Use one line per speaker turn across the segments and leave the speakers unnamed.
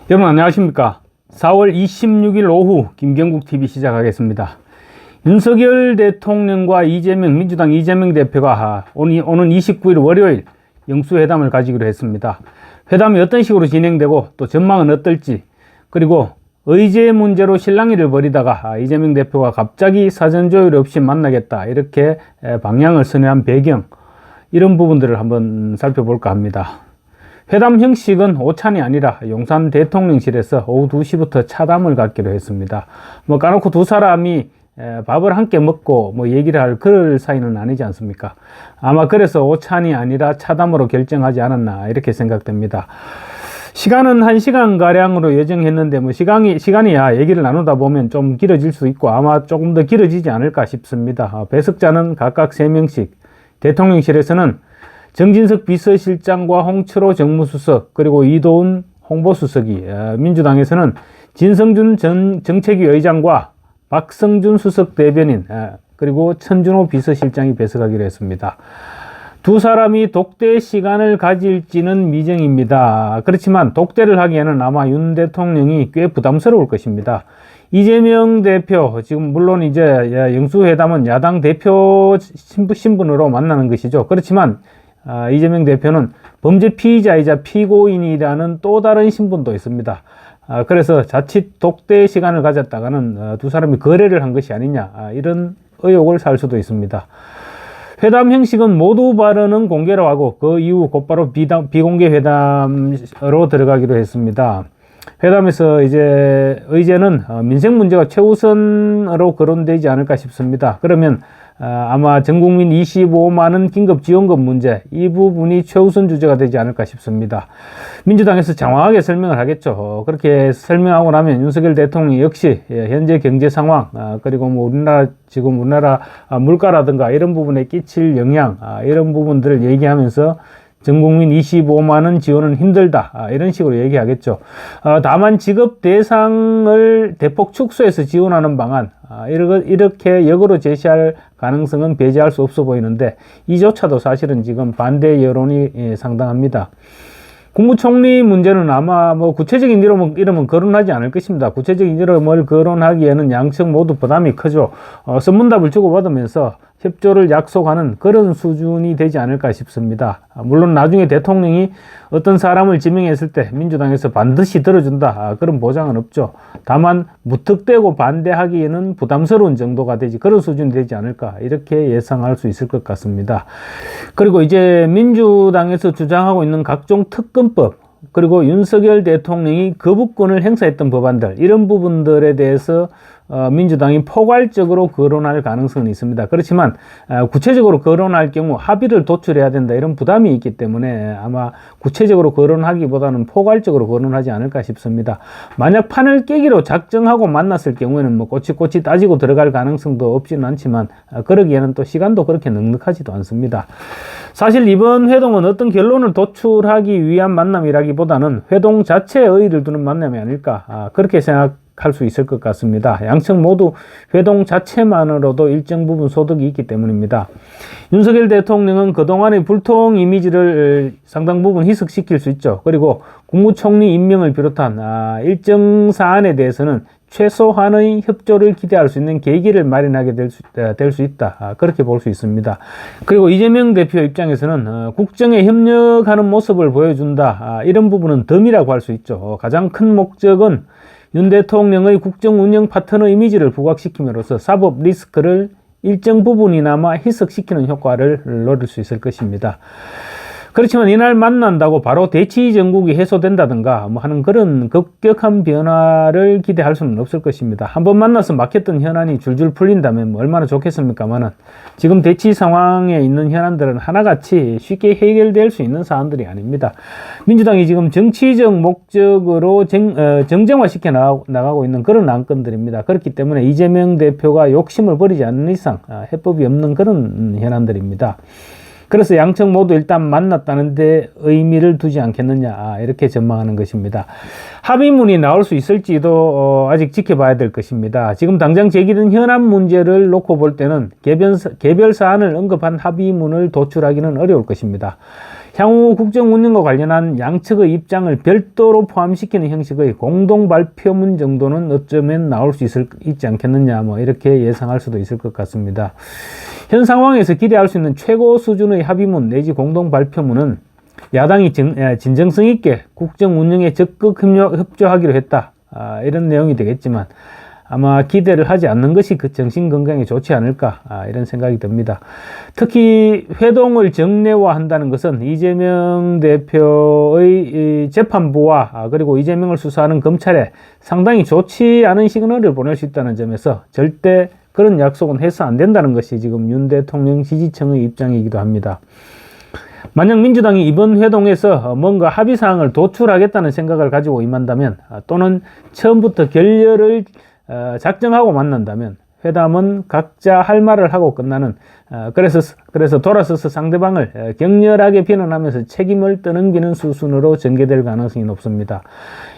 여러분 안녕하십니까. 4월 26일 오후 김경국TV 시작하겠습니다. 윤석열 대통령과 민주당 이재명 대표가 오는 29일 월요일 영수회담을 가지기로 했습니다. 회담이 어떤 식으로 진행되고 또 전망은 어떨지, 그리고 의제 문제로 실랑이를 벌이다가 이재명 대표가 갑자기 사전조율 없이 만나겠다 이렇게 방향을 선회한 배경, 이런 부분들을 한번 살펴볼까 합니다. 회담 형식은 오찬이 아니라 용산 대통령실에서 오후 2시부터 차담을 갖기로 했습니다. 까놓고 두 사람이 밥을 함께 먹고 얘기를 할 그럴 사이는 아니지 않습니까? 아마 그래서 오찬이 아니라 차담으로 결정하지 않았나 이렇게 생각됩니다. 시간은 1시간가량으로 예정했는데 시간이야 얘기를 나누다 보면 좀 길어질 수 있고 아마 조금 더 길어지지 않을까 싶습니다. 배석자는 각각 3명씩, 대통령실에서는 정진석 비서실장과 홍철호 정무수석, 그리고 이도훈 홍보수석이, 민주당에서는 진성준 정책위 의장과 박성준 수석 대변인, 그리고 천준호 비서실장이 배석하기로 했습니다. 두 사람이 독대 시간을 가질지는 미정입니다. 그렇지만 독대를 하기에는 아마 윤 대통령이 꽤 부담스러울 것입니다. 이재명 대표, 지금 물론 이제 영수회담은 야당 대표 신분으로 만나는 것이죠. 그렇지만 이재명 대표는 범죄 피의자이자 피고인이라는 또 다른 신분도 있습니다. 그래서 자칫 독대 시간을 가졌다가는 두 사람이 거래를 한 것이 아니냐, 이런 의혹을 살 수도 있습니다. 회담 형식은 모두 발언은 공개로 하고 그 이후 곧바로 비공개 회담으로 들어가기로 했습니다. 회담에서 의제는 민생 문제가 최우선으로 거론되지 않을까 싶습니다. 그러면 아마 전국민 25만원 긴급지원금 문제, 이 부분이 최우선 주제가 되지 않을까 싶습니다. 민주당에서 장황하게 설명을 하겠죠. 그렇게 설명하고 나면 윤석열 대통령 역시 현재 경제 상황, 그리고 우리나라 물가라든가 이런 부분에 끼칠 영향, 이런 부분들을 얘기하면서 전국민 25만원 지원은 힘들다, 이런 식으로 얘기하겠죠. 다만 지급 대상을 대폭 축소해서 지원하는 방안, 이렇게 역으로 제시할 가능성은 배제할 수 없어 보이는데, 이조차도 사실은 지금 반대 여론이 상당합니다. 국무총리 문제는 아마 구체적인 이름은 거론하지 않을 것입니다. 구체적인 이름을 거론하기에는 양측 모두 부담이 크죠. 선문답을 주고받으면서 협조를 약속하는 그런 수준이 되지 않을까 싶습니다. 물론 나중에 대통령이 어떤 사람을 지명했을 때 민주당에서 반드시 들어준다, 그런 보장은 없죠. 다만 무턱대고 반대하기에는 부담스러운 정도가 되지, 그런 수준이 되지 않을까, 이렇게 예상할 수 있을 것 같습니다. 그리고 이제 민주당에서 주장하고 있는 각종 특검법, 그리고 윤석열 대통령이 거부권을 행사했던 법안들, 이런 부분들에 대해서 민주당이 포괄적으로 거론할 가능성은 있습니다. 그렇지만 구체적으로 거론할 경우 합의를 도출해야 된다, 이런 부담이 있기 때문에 아마 구체적으로 거론하기보다는 포괄적으로 거론하지 않을까 싶습니다. 만약 판을 깨기로 작정하고 만났을 경우에는 꼬치꼬치 따지고 들어갈 가능성도 없지는 않지만 그러기에는 또 시간도 그렇게 넉넉하지도 않습니다. 사실 이번 회동은 어떤 결론을 도출하기 위한 만남이라기보다는 회동 자체에 의의를 두는 만남이 아닐까, 그렇게 생각할 수 있을 것 같습니다. 양측 모두 회동 자체만으로도 일정 부분 소득이 있기 때문입니다. 윤석열 대통령은 그동안의 불통 이미지를 상당 부분 희석시킬 수 있죠. 그리고 국무총리 임명을 비롯한 일정 사안에 대해서는 최소한의 협조를 기대할 수 있는 계기를 마련하게 될 수 있다, 그렇게 볼 수 있습니다. 그리고 이재명 대표 입장에서는 국정에 협력하는 모습을 보여준다, 이런 부분은 덤이라고 할 수 있죠. 가장 큰 목적은 윤 대통령의 국정 운영 파트너 이미지를 부각시킴으로써 사법 리스크를 일정 부분이나마 희석시키는 효과를 노릴 수 있을 것입니다. 그렇지만 이날 만난다고 바로 대치 정국이 해소된다든가 하는 그런 급격한 변화를 기대할 수는 없을 것입니다. 한번 만나서 막혔던 현안이 줄줄 풀린다면 얼마나 좋겠습니까만은, 지금 대치 상황에 있는 현안들은 하나같이 쉽게 해결될 수 있는 사안들이 아닙니다. 민주당이 지금 정치적 목적으로 정쟁화시켜 나가고 있는 그런 안건들입니다. 그렇기 때문에 이재명 대표가 욕심을 버리지 않는 이상 해법이 없는 그런 현안들입니다. 그래서 양측 모두 일단 만났다는데 의미를 두지 않겠느냐, 이렇게 전망하는 것입니다. 합의문이 나올 수 있을지도 아직 지켜봐야 될 것입니다. 지금 당장 제기된 현안 문제를 놓고 볼 때는 개별 사안을 언급한 합의문을 도출하기는 어려울 것입니다. 향후 국정 운영과 관련한 양측의 입장을 별도로 포함시키는 형식의 공동 발표문 정도는 어쩌면 나올 수 있지 않겠느냐, 뭐 이렇게 예상할 수도 있을 것 같습니다. 현 상황에서 기대할 수 있는 최고 수준의 합의문 내지 공동 발표문은 야당이 진정성 있게 국정 운영에 적극 협조하기로 했다, 이런 내용이 되겠지만 아마 기대를 하지 않는 것이 그 정신 건강에 좋지 않을까, 이런 생각이 듭니다. 특히 회동을 정례화한다는 것은 이재명 대표의 재판부와 그리고 이재명을 수사하는 검찰에 상당히 좋지 않은 시그널을 보낼 수 있다는 점에서 절대 그런 약속은 해서 안 된다는 것이 지금 윤 대통령 지지층의 입장이기도 합니다. 만약 민주당이 이번 회동에서 뭔가 합의사항을 도출하겠다는 생각을 가지고 임한다면, 또는 처음부터 결렬을 작정하고 만난다면 회담은 각자 할 말을 하고 끝나는, 그래서 돌아서서 상대방을 격렬하게 비난하면서 책임을 떠넘기는 수순으로 전개될 가능성이 높습니다.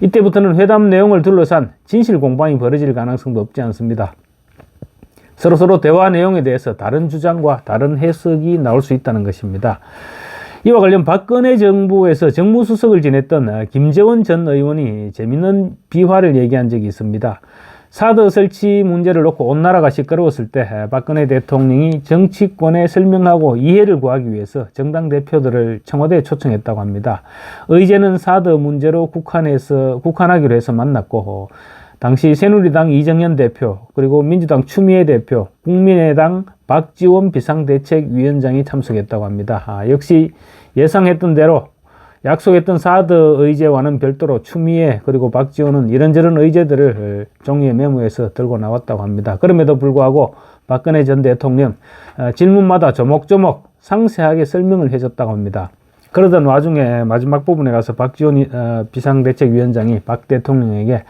이때부터는 회담 내용을 둘러싼 진실 공방이 벌어질 가능성도 없지 않습니다. 서로 대화 내용에 대해서 다른 주장과 다른 해석이 나올 수 있다는 것입니다. 이와 관련 박근혜 정부에서 정무수석을 지냈던 김재원 전 의원이 재밌는 비화를 얘기한 적이 있습니다. 사드 설치 문제를 놓고 온 나라가 시끄러웠을 때 박근혜 대통령이 정치권에 설명하고 이해를 구하기 위해서 정당 대표들을 청와대에 초청했다고 합니다. 의제는 사드 문제로 국한하기로 해서 만났고, 당시 새누리당 이정현 대표, 그리고 민주당 추미애 대표, 국민의당 박지원 비상대책위원장이 참석했다고 합니다. 역시 예상했던 대로 약속했던 사드 의제와는 별도로 추미애 그리고 박지원은 이런저런 의제들을 종이에 메모해서 들고 나왔다고 합니다. 그럼에도 불구하고 박근혜 전 대통령 질문마다 조목조목 상세하게 설명을 해줬다고 합니다. 그러던 와중에 마지막 부분에 가서 박지원 비상대책위원장이 박 대통령에게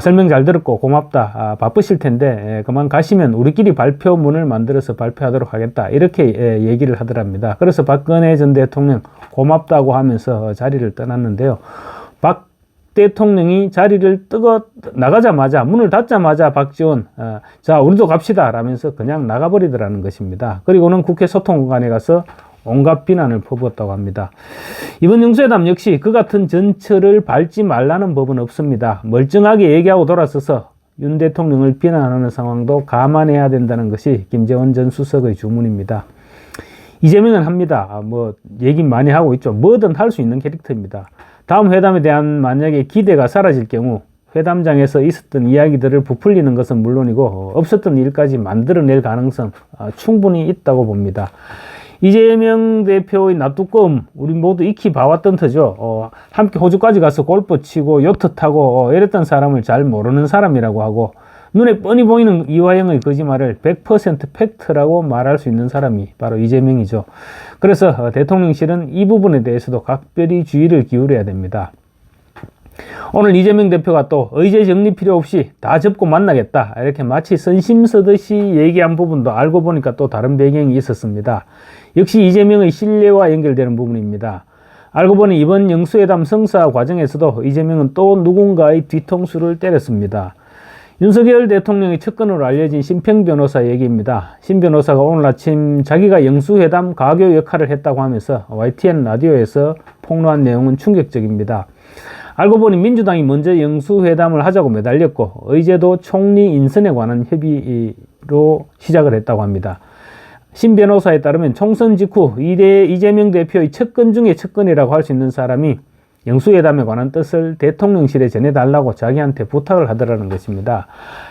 설명 잘 들었고 고맙다, 바쁘실 텐데 그만 가시면 우리끼리 발표문을 만들어서 발표하도록 하겠다, 이렇게 얘기를 하더랍니다. 그래서 박근혜 전 대통령 고맙다고 하면서 자리를 떠났는데요. 박 대통령이 자리를 나가자마자, 문을 닫자마자 박지원 자 우리도 갑시다 라면서 그냥 나가버리더라는 것입니다. 그리고는 국회 소통관에 가서 온갖 비난을 퍼부었다고 합니다. 이번 영수회담 역시 그 같은 전철을 밟지 말라는 법은 없습니다. 멀쩡하게 얘기하고 돌아서서 윤 대통령을 비난하는 상황도 감안해야 된다는 것이 김재원 전 수석의 주문입니다. 이재명은 합니다. 얘기 많이 하고 있죠. 뭐든 할 수 있는 캐릭터입니다. 다음 회담에 대한 만약에 기대가 사라질 경우 회담장에서 있었던 이야기들을 부풀리는 것은 물론이고 없었던 일까지 만들어낼 가능성 충분히 있다고 봅니다. 이재명 대표의 놔뚜꺼움 우리 모두 익히 봐왔던 터죠. 함께 호주까지 가서 골프 치고 요트 타고 이랬던 사람을 잘 모르는 사람이라고 하고, 눈에 뻔히 보이는 이화영의 거짓말을 100% 팩트라고 말할 수 있는 사람이 바로 이재명이죠. 그래서 대통령실은 이 부분에 대해서도 각별히 주의를 기울여야 됩니다. 오늘 이재명 대표가 또 의제 정리 필요 없이 다 접고 만나겠다, 이렇게 마치 선심서듯이 얘기한 부분도 알고 보니까 또 다른 배경이 있었습니다. 역시 이재명의 신뢰와 연결되는 부분입니다. 알고 보니 이번 영수회담 성사 과정에서도 이재명은 또 누군가의 뒤통수를 때렸습니다. 윤석열 대통령의 측근으로 알려진 심평 변호사 얘기입니다. 심 변호사가 오늘 아침 자기가 영수회담 가교 역할을 했다고 하면서 YTN 라디오에서 폭로한 내용은 충격적입니다. 알고 보니 민주당이 먼저 영수회담을 하자고 매달렸고, 의제도 총리 인선에 관한 협의로 시작을 했다고 합니다. 신 변호사에 따르면 총선 직후 이재명 대표의 측근 중에 측근이라고 할 수 있는 사람이 영수회담에 관한 뜻을 대통령실에 전해달라고 자기한테 부탁을 하더라는 것입니다.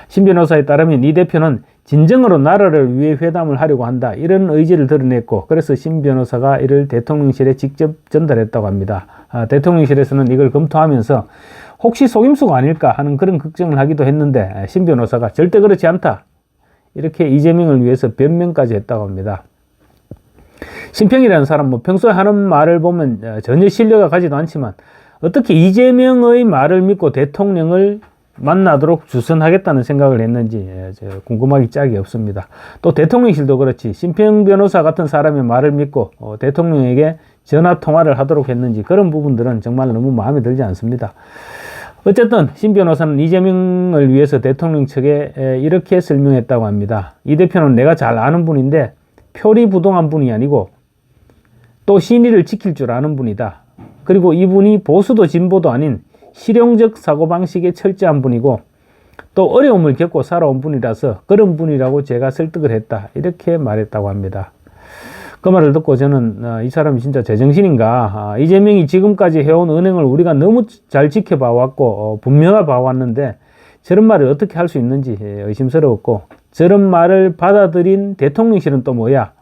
신 변호사에 따르면 이 대표는 진정으로 나라를 위해 회담을 하려고 한다, 이런 의지를 드러냈고, 그래서 신 변호사가 이를 대통령실에 직접 전달했다고 합니다. 대통령실에서는 이걸 검토하면서 혹시 속임수가 아닐까 하는 그런 걱정을 하기도 했는데, 신 변호사가 절대 그렇지 않다, 이렇게 이재명을 위해서 변명까지 했다고 합니다. 심평이라는 사람 평소에 하는 말을 보면 전혀 신뢰가 가지도 않지만 어떻게 이재명의 말을 믿고 대통령을 만나도록 주선하겠다는 생각을 했는지 궁금하기 짝이 없습니다. 또 대통령실도 그렇지 심평 변호사 같은 사람의 말을 믿고 대통령에게 전화 통화를 하도록 했는지, 그런 부분들은 정말 너무 마음에 들지 않습니다. 어쨌든 신 변호사는 이재명을 위해서 대통령 측에 이렇게 설명했다고 합니다. 이 대표는 내가 잘 아는 분인데 표리부동한 분이 아니고 또 신의를 지킬 줄 아는 분이다. 그리고 이분이 보수도 진보도 아닌 실용적 사고방식에 철저한 분이고 또 어려움을 겪고 살아온 분이라서 그런 분이라고 제가 설득을 했다. 이렇게 말했다고 합니다. 그 말을 듣고 저는 이 사람이 진짜 제정신인가. 이재명이 지금까지 해온 은행을 우리가 너무 잘 지켜봐 왔고 분명히 봐왔는데 저런 말을 어떻게 할 수 있는지 의심스러웠고, 저런 말을 받아들인 대통령실은 또 뭐야?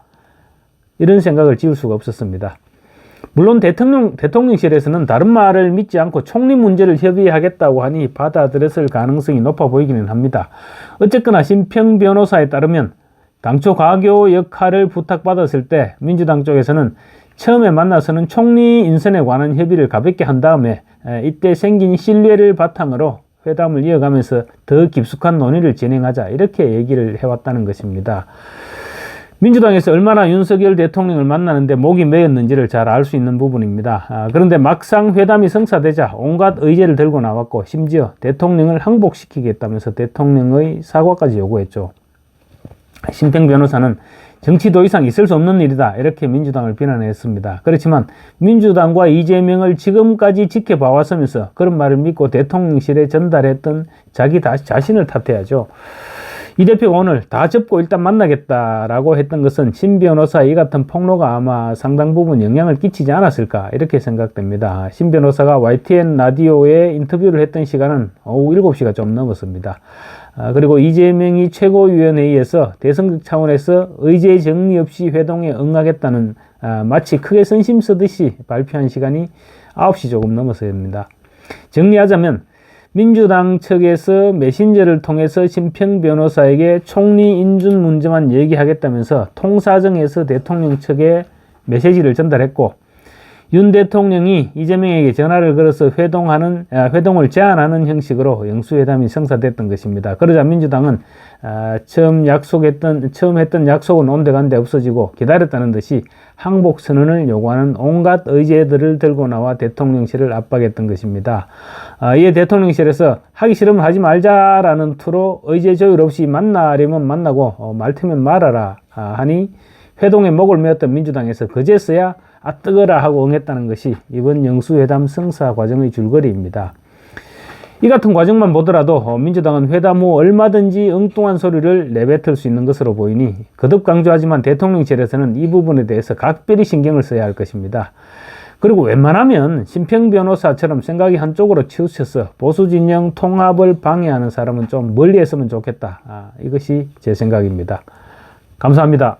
이런 생각을 지울 수가 없었습니다. 물론 대통령실에서는 다른 말을 믿지 않고 총리 문제를 협의하겠다고 하니 받아들였을 가능성이 높아 보이기는 합니다. 어쨌거나 심평 변호사에 따르면 당초 가교 역할을 부탁받았을 때 민주당 쪽에서는 처음에 만나서는 총리 인선에 관한 협의를 가볍게 한 다음에 이때 생긴 신뢰를 바탕으로 회담을 이어가면서 더 깊숙한 논의를 진행하자, 이렇게 얘기를 해왔다는 것입니다. 민주당에서 얼마나 윤석열 대통령을 만나는데 목이 메였는지를 잘 알 수 있는 부분입니다. 그런데 막상 회담이 성사되자 온갖 의제를 들고 나왔고 심지어 대통령을 항복시키겠다면서 대통령의 사과까지 요구했죠. 심평 변호사는 정치도 이상 있을 수 없는 일이다, 이렇게 민주당을 비난했습니다. 그렇지만 민주당과 이재명을 지금까지 지켜봐왔으면서 그런 말을 믿고 대통령실에 전달했던 자기 자신을 탓해야죠. 이 대표가 오늘 다 접고 일단 만나겠다라고 했던 것은 심 변호사의 이 같은 폭로가 아마 상당 부분 영향을 끼치지 않았을까, 이렇게 생각됩니다. 심 변호사가 YTN 라디오에 인터뷰를 했던 시간은 오후 7시가 좀 넘었습니다. 그리고 이재명이 최고위원회의에서 대선극 차원에서 의제 정리 없이 회동에 응하겠다는 마치 크게 선심 쓰듯이 발표한 시간이 9시 조금 넘어서입니다. 정리하자면 민주당 측에서 메신저를 통해서 심평 변호사에게 총리 인준 문제만 얘기하겠다면서 통사정에서 대통령 측에 메시지를 전달했고, 윤 대통령이 이재명에게 전화를 걸어서 회동을 제안하는 형식으로 영수회담이 성사됐던 것입니다. 그러자 민주당은 처음 했던 약속은 온데간데 없어지고 기다렸다는 듯이 항복 선언을 요구하는 온갖 의제들을 들고 나와 대통령실을 압박했던 것입니다. 이에 대통령실에서 하기 싫으면 하지 말자라는 투로 의제 조율 없이 만나려면 만나고 말 테면 말아라 하니 회동에 목을 메었던 민주당에서 그제서야 뜨거라 하고 응했다는 것이 이번 영수회담 성사 과정의 줄거리입니다. 이 같은 과정만 보더라도 민주당은 회담 후 얼마든지 엉뚱한 소리를 내뱉을 수 있는 것으로 보이니 거듭 강조하지만 대통령실에서는 이 부분에 대해서 각별히 신경을 써야 할 것입니다. 그리고 웬만하면 심평 변호사처럼 생각이 한쪽으로 치우쳐서 보수 진영 통합을 방해하는 사람은 좀 멀리 했으면 좋겠다. 이것이 제 생각입니다. 감사합니다.